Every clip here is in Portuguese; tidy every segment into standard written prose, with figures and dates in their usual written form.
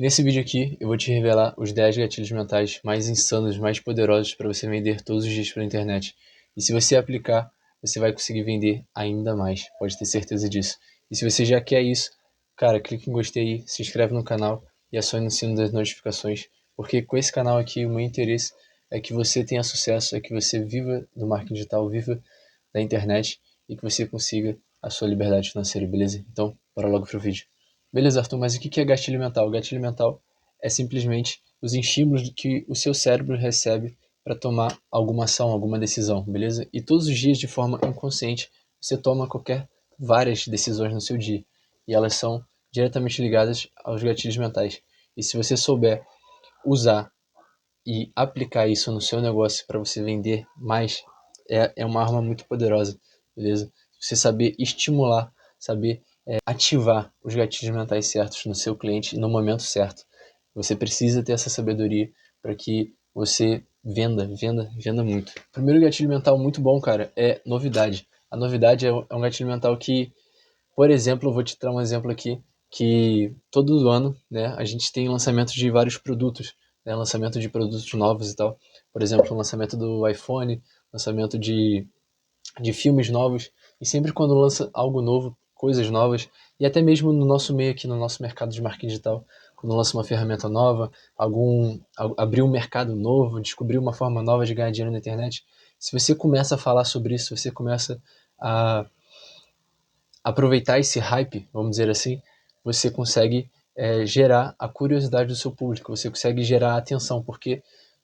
Nesse vídeo aqui, eu vou te revelar os 10 gatilhos mentais mais insanos, mais poderosos para você vender todos os dias pela internet. E se você aplicar, você vai conseguir vender ainda mais, pode ter certeza disso. E se você já quer isso, cara, clique em gostei aí, se inscreve no canal e acione o sino das notificações, porque com esse canal aqui, o meu interesse é que você tenha sucesso, é que você viva do marketing digital, viva da internet e que você consiga a sua liberdade financeira, beleza? Então, bora logo pro vídeo. Beleza, Arthur, mas o que é gatilho mental? O gatilho mental é simplesmente os estímulos que o seu cérebro recebe para tomar alguma ação, alguma decisão, beleza? E todos os dias, de forma inconsciente, você toma várias decisões no seu dia. E elas são diretamente ligadas aos gatilhos mentais. E se você souber usar e aplicar isso no seu negócio para você vender mais, é uma arma muito poderosa, beleza? Você saber estimular, saber ativar os gatilhos mentais certos no seu cliente no momento certo. Você precisa ter essa sabedoria para que você venda muito. O primeiro gatilho mental muito bom, cara, é novidade. A novidade é um gatilho mental que, por exemplo, eu vou te dar um exemplo aqui, que todo ano, né, a gente tem lançamento de vários produtos, né, lançamento de produtos novos e tal. Por exemplo, o lançamento do iPhone, lançamento de filmes novos, e sempre quando lança algo novo, coisas novas, e até mesmo no nosso meio aqui, no nosso mercado de marketing digital, quando lança uma ferramenta nova, abrir um mercado novo, descobrir uma forma nova de ganhar dinheiro na internet, se você começa a falar sobre isso, se você começa a aproveitar esse hype, vamos dizer assim, você consegue gerar a curiosidade do seu público, você consegue gerar a atenção, porque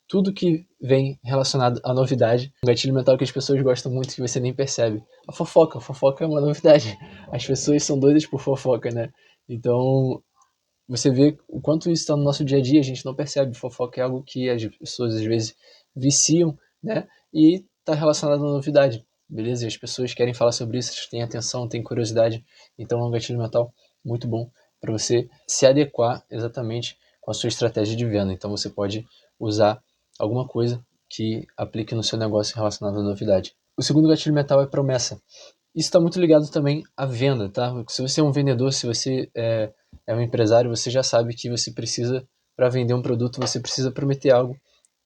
tudo que vem relacionado à novidade, um gatilho mental que as pessoas gostam muito que você nem percebe. A fofoca é uma novidade. As pessoas são doidas por fofoca, né? Então, você vê o quanto isso está no nosso dia a dia, a gente não percebe. Fofoca é algo que as pessoas às vezes viciam, né? E está relacionado à novidade, beleza? E as pessoas querem falar sobre isso, têm atenção, têm curiosidade. Então é um gatilho mental muito bom para você se adequar exatamente com a sua estratégia de venda. Então você pode usar alguma coisa que aplique no seu negócio relacionado à novidade. O segundo gatilho mental é promessa. Isso está muito ligado também à venda, tá? Se você é um vendedor, se você é um empresário, você já sabe que você precisa, para vender um produto, você precisa prometer algo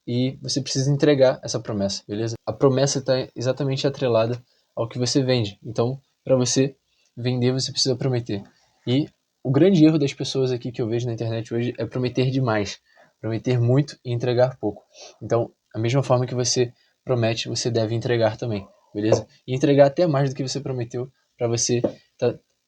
e você precisa entregar essa promessa, beleza? A promessa está exatamente atrelada ao que você vende. Então, para você vender, você precisa prometer. E o grande erro das pessoas aqui que eu vejo na internet hoje é prometer demais, prometer muito e entregar pouco. Então, a mesma forma que você promete, você deve entregar também, beleza? E entregar até mais do que você prometeu para você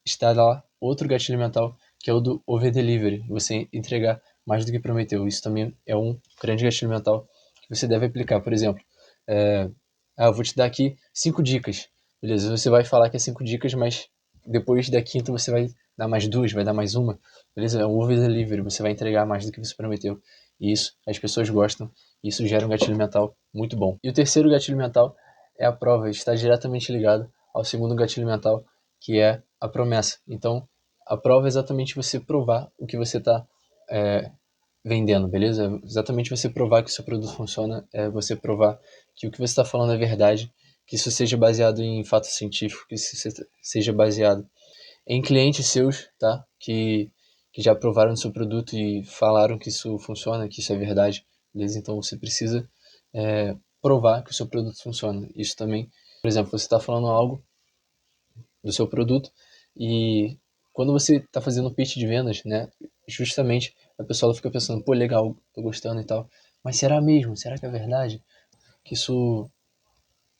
estar lá outro gatilho mental, que é o do over delivery, você entregar mais do que prometeu. Isso também é um grande gatilho mental que você deve aplicar. Por exemplo, eu vou te dar aqui 5 dicas, beleza? Você vai falar que é 5 dicas, mas depois da quinta você vai dar mais duas, vai dar mais uma, beleza? É um over delivery, você vai entregar mais do que você prometeu. E isso as pessoas gostam, e isso gera um gatilho mental muito bom. E o terceiro gatilho mental é a prova, está diretamente ligado ao segundo gatilho mental, que é a promessa. Então, a prova é exatamente você provar o que você está vendendo, beleza? Exatamente você provar que o seu produto funciona, é você provar que o que você está falando é verdade, que isso seja baseado em fatos científicos, que isso seja baseado em clientes seus, tá? Que já provaram o seu produto e falaram que isso funciona, que isso é verdade, beleza? Então você precisa provar que o seu produto funciona. Isso também, por exemplo, você está falando algo do seu produto e quando você está fazendo um pitch de vendas, né, justamente a pessoa fica pensando, pô, legal, tô gostando e tal, mas será mesmo? Será que é verdade? Que isso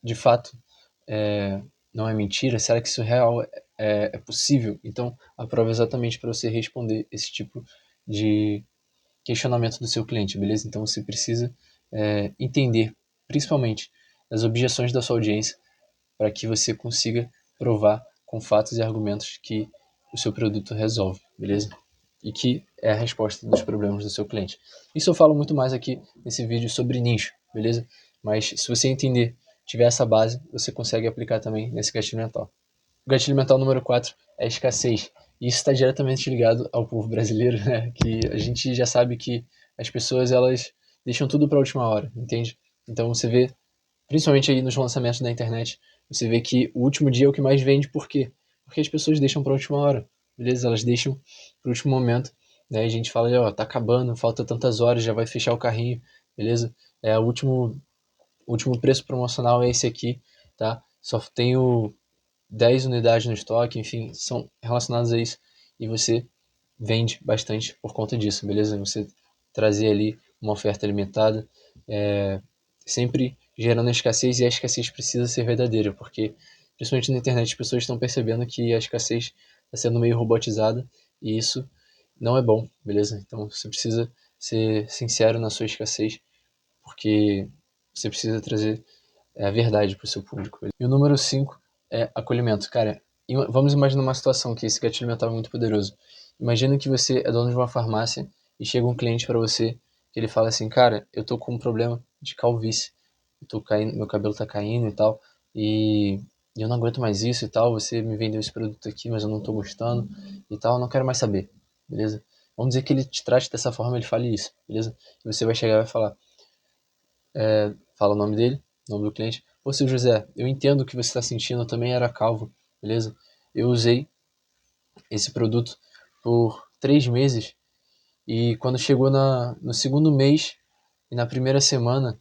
de fato não é mentira? Será que isso real é possível? Então a prova é exatamente para você responder esse tipo de questionamento do seu cliente, beleza? Então você precisa entender principalmente as objeções da sua audiência para que você consiga provar com fatos e argumentos que o seu produto resolve, beleza? E que é a resposta dos problemas do seu cliente. Isso eu falo muito mais aqui nesse vídeo sobre nicho, beleza? Mas se você entender, tiver essa base, você consegue aplicar também nesse gatilho mental. O gatilho mental número 4 é a escassez. E isso está diretamente ligado ao povo brasileiro, né? Que a gente já sabe que as pessoas, elas deixam tudo para a última hora, entende? Então você vê, principalmente aí nos lançamentos da internet, você vê que o último dia é o que mais vende, por quê? Porque as pessoas deixam para a última hora, beleza? Elas deixam para o último momento né? E a gente fala, ó, tá acabando, falta tantas horas, já vai fechar o carrinho, beleza? O último preço promocional é esse aqui, tá? Só tenho 10 unidades no estoque, enfim, são relacionados a isso. E você vende bastante por conta disso, beleza? Você trazer ali uma oferta limitada, sempre gerando escassez, e a escassez precisa ser verdadeira, porque principalmente na internet as pessoas estão percebendo que a escassez está sendo meio robotizada e isso não é bom, beleza? Então você precisa ser sincero na sua escassez, porque você precisa trazer a verdade para o seu público. E o número 5 é acolhimento. Cara, vamos imaginar uma situação que esse gatilho mental é muito poderoso. Imagina que você é dono de uma farmácia e chega um cliente para você que ele fala assim, cara, eu tô com um problema de calvície, eu tô caindo, meu cabelo tá caindo e tal, e eu não aguento mais isso e tal, você me vendeu esse produto aqui, mas eu não tô gostando e tal, eu não quero mais saber, beleza? Vamos dizer que ele te trate dessa forma, ele fale isso, beleza? E você vai chegar e vai falar, fala o nome dele, o nome do cliente. Ô, seu José, eu entendo o que você está sentindo, eu também era calvo, beleza? Eu usei esse produto por 3 meses e quando chegou no segundo mês e na primeira semana,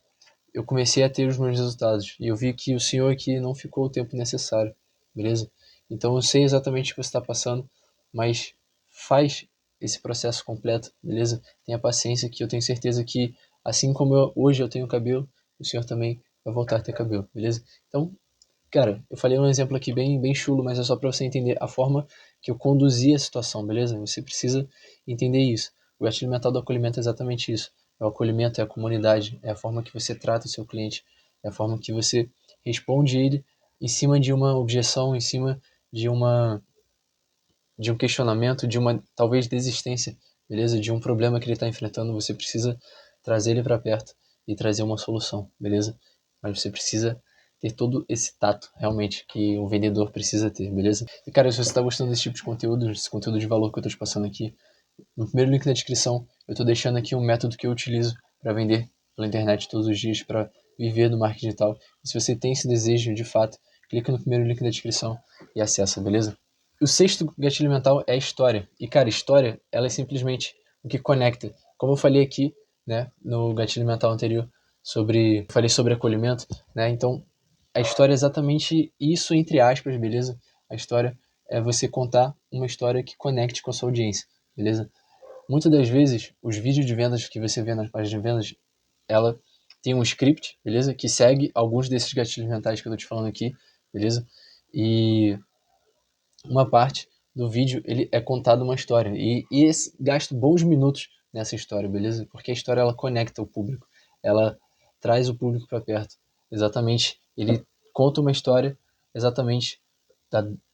eu comecei a ter os meus resultados. E eu vi que o senhor aqui não ficou o tempo necessário, beleza? Então eu sei exatamente o que você está passando, mas faz esse processo completo, beleza? Tenha paciência que eu tenho certeza que, assim como hoje eu tenho cabelo, o senhor também vai voltar a ter cabelo, beleza? Então, cara, eu falei um exemplo aqui bem, bem chulo, mas é só para você entender a forma que eu conduzi a situação, beleza? Você precisa entender isso. O gatilho mental do acolhimento é exatamente isso. É o acolhimento, é a comunidade, é a forma que você trata o seu cliente, é a forma que você responde ele em cima de uma objeção, em cima de de um questionamento, de uma talvez desistência, beleza? De um problema que ele está enfrentando, você precisa trazer ele para perto e trazer uma solução, beleza? Mas você precisa ter todo esse tato, realmente, que o vendedor precisa ter, beleza? E cara, se você está gostando desse tipo de conteúdo, desse conteúdo de valor que eu estou te passando aqui, no primeiro link da descrição, eu estou deixando aqui um método que eu utilizo para vender pela internet todos os dias, para viver do marketing digital. E se você tem esse desejo, de fato, clica no primeiro link da descrição e acessa, beleza? O sexto gatilho mental é a história. E, cara, história, ela é simplesmente o que conecta. Como eu falei aqui, né, no gatilho mental anterior, falei sobre acolhimento, né? Então, a história é exatamente isso, entre aspas, beleza? A história é você contar uma história que conecte com a sua audiência, beleza? Muitas das vezes, os vídeos de vendas que você vê nas páginas de vendas, ela tem um script, beleza? Que segue alguns desses gatilhos mentais que eu tô te falando aqui, beleza? E uma parte do vídeo ele é contado uma história e gasto bons minutos nessa história, beleza? Porque a história ela conecta o público, ela traz o público para perto. Exatamente, ele conta uma história exatamente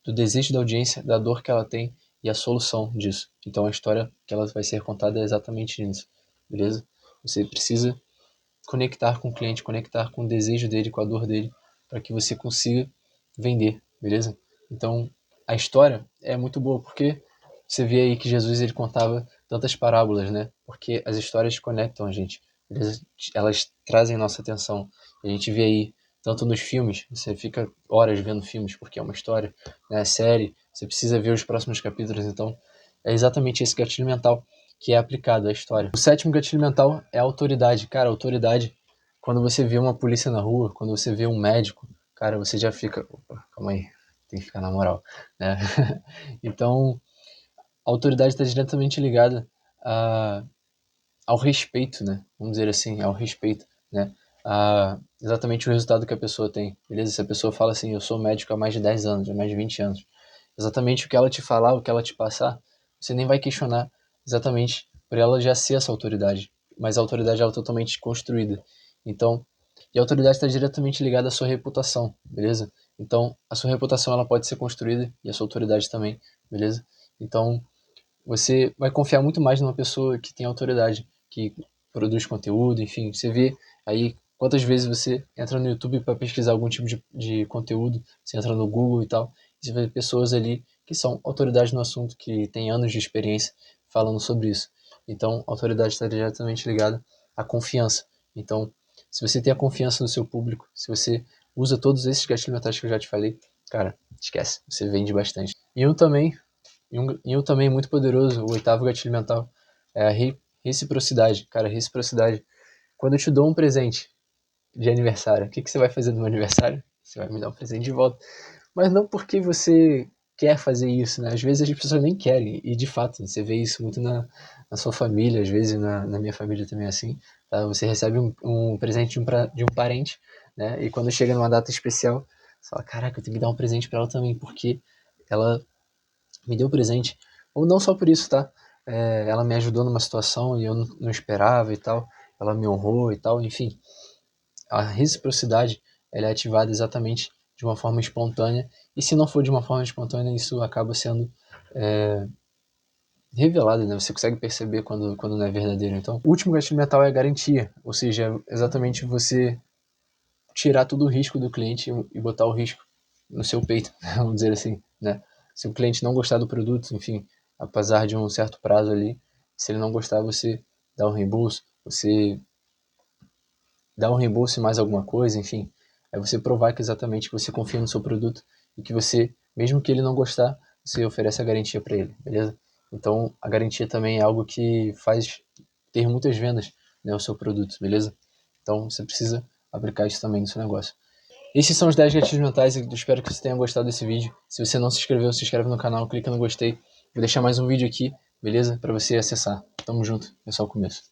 do desejo da audiência, da dor que ela tem e a solução disso. Então a história que ela vai ser contada é exatamente nisso, beleza? Você precisa conectar com o cliente, conectar com o desejo dele, com a dor dele, para que você consiga vender, beleza? Então, a história é muito boa, porque você vê aí que Jesus ele contava tantas parábolas, né? Porque as histórias conectam a gente, beleza? Elas trazem nossa atenção. A gente vê aí, tanto nos filmes, você fica horas vendo filmes porque é uma história, né? Série, você precisa ver os próximos capítulos, então é exatamente esse gatilho mental que é aplicado à história. O sétimo gatilho mental é a autoridade. Cara, a autoridade, quando você vê uma polícia na rua, quando você vê um médico, cara, você já fica. Opa, calma aí, tem que ficar na moral, né? Então, a autoridade está diretamente ligada a, ao respeito, né? Vamos dizer assim, ao respeito, né? Exatamente o resultado que a pessoa tem, beleza? Se a pessoa fala assim, eu sou médico há mais de 10 anos, há mais de 20 anos, exatamente o que ela te falar, o que ela te passar, você nem vai questionar, exatamente por ela já ser essa autoridade, mas a autoridade ela é totalmente construída. Então, e a autoridade está diretamente ligada à sua reputação, beleza? Então, a sua reputação ela pode ser construída e a sua autoridade também, beleza? Então, você vai confiar muito mais numa pessoa que tem autoridade, que produz conteúdo, enfim, você vê aí quantas vezes você entra no YouTube para pesquisar algum tipo de conteúdo, você entra no Google e tal, e você vê pessoas ali que são autoridades no assunto, que têm anos de experiência falando sobre isso. Então, a autoridade está diretamente ligada à confiança. Então, se você tem a confiança no seu público, se você usa todos esses gatilhos mentais que eu já te falei, cara, esquece, você vende bastante. E um também muito poderoso, o oitavo gatilho mental, É a reciprocidade. Cara, reciprocidade. Quando eu te dou um presente de aniversário, o que você vai fazer no meu aniversário? Você vai me dar um presente de volta. Mas não porque você quer fazer isso, né? Às vezes as pessoas nem querem, e de fato, você vê isso muito na sua família, às vezes na minha família também é assim, tá? Você recebe um presente de um parente, né? E quando chega numa data especial, você fala, caraca, eu tenho que dar um presente pra ela também, porque ela me deu presente. Ou não só por isso, tá? Ela me ajudou numa situação e eu não esperava e tal, ela me honrou e tal, enfim. A reciprocidade ela é ativada exatamente de uma forma espontânea, e se não for de uma forma espontânea, isso acaba sendo revelado, né? Você consegue perceber quando não é verdadeiro. Então, o último gatilho mental é a garantia, ou seja, exatamente você tirar todo o risco do cliente e botar o risco no seu peito, vamos dizer assim, né? Se o cliente não gostar do produto, enfim, apesar de um certo prazo ali, se ele não gostar, você dá um reembolso, você dar um reembolso e mais alguma coisa, enfim. É você provar que exatamente você confia no seu produto e que você, mesmo que ele não gostar, você oferece a garantia para ele, beleza? Então, a garantia também é algo que faz ter muitas vendas, né, o seu produto, beleza? Então, você precisa aplicar isso também no seu negócio. Esses são os 10 gatilhos mentais e eu espero que você tenha gostado desse vídeo. Se você não se inscreveu, se inscreve no canal, clica no gostei. Vou deixar mais um vídeo aqui, beleza? Para você acessar. Tamo junto, é só o começo.